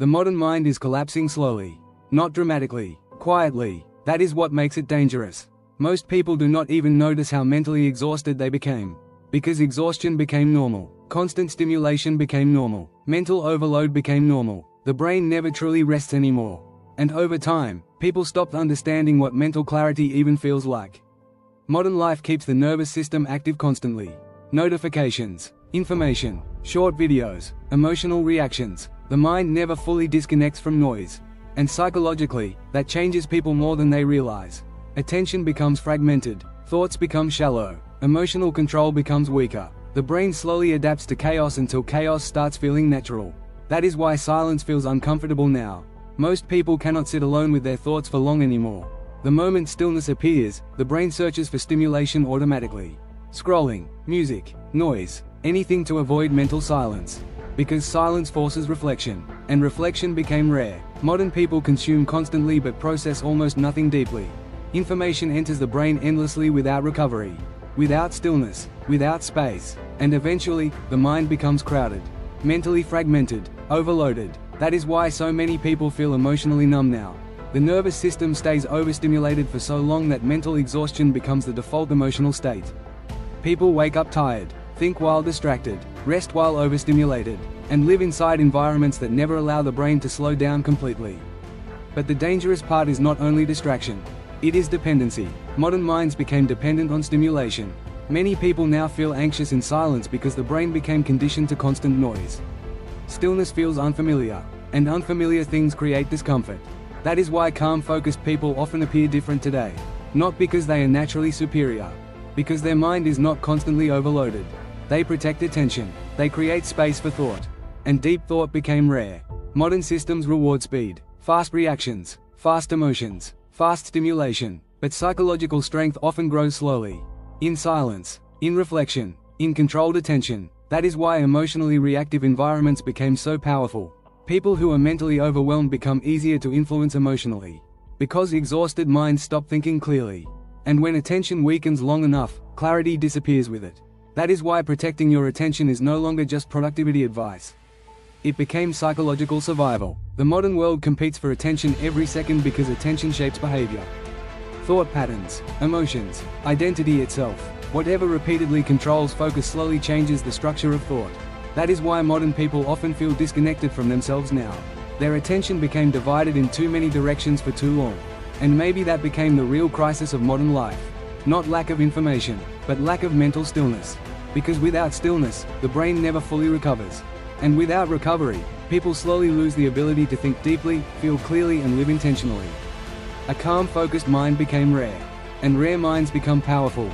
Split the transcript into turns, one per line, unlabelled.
The modern mind is collapsing slowly. Not dramatically, quietly. That is what makes it dangerous. Most people do not even notice how mentally exhausted they became. Because exhaustion became normal. Constant stimulation became normal. Mental overload became normal. The brain never truly rests anymore. And over time, people stopped understanding what mental clarity even feels like. Modern life keeps the nervous system active constantly. Notifications, information, short videos, emotional reactions. The mind never fully disconnects from noise. And psychologically, that changes people more than they realize. Attention becomes fragmented, thoughts become shallow, emotional control becomes weaker. The brain slowly adapts to chaos until chaos starts feeling natural. That is why silence feels uncomfortable now. Most people cannot sit alone with their thoughts for long anymore. The moment stillness appears, the brain searches for stimulation automatically. Scrolling, music, noise, anything to avoid mental silence. Because silence forces reflection, and reflection became rare. Modern people consume constantly but process almost nothing deeply. Information enters the brain endlessly without recovery, without stillness, without space, and eventually, the mind becomes crowded, mentally fragmented, overloaded. That is why so many people feel emotionally numb now. The nervous system stays overstimulated for so long that mental exhaustion becomes the default emotional state. People wake up tired, think while distracted, rest while overstimulated, and live inside environments that never allow the brain to slow down completely. But the dangerous part is not only distraction. It is dependency. Modern minds became dependent on stimulation. Many people now feel anxious in silence because the brain became conditioned to constant noise. Stillness feels unfamiliar, and unfamiliar things create discomfort. That is why calm, focused people often appear different today. Not because they are naturally superior. Because their mind is not constantly overloaded. They protect attention. They create space for thought. And deep thought became rare. Modern systems reward speed, fast reactions, fast emotions, fast stimulation. But psychological strength often grows slowly. In silence, in reflection, in controlled attention. That is why emotionally reactive environments became so powerful. People who are mentally overwhelmed become easier to influence emotionally. Because exhausted minds stop thinking clearly. And when attention weakens long enough, clarity disappears with it. That is why protecting your attention is no longer just productivity advice. It became psychological survival. The modern world competes for attention every second because attention shapes behavior. Thought patterns, emotions, identity itself. Whatever repeatedly controls focus slowly changes the structure of thought. That is why modern people often feel disconnected from themselves now. Their attention became divided in too many directions for too long. And maybe that became the real crisis of modern life. Not lack of information, but lack of mental stillness. Because without stillness, the brain never fully recovers. And without recovery, people slowly lose the ability to think deeply, feel clearly, and live intentionally. A calm, focused mind became rare. And rare minds become powerful.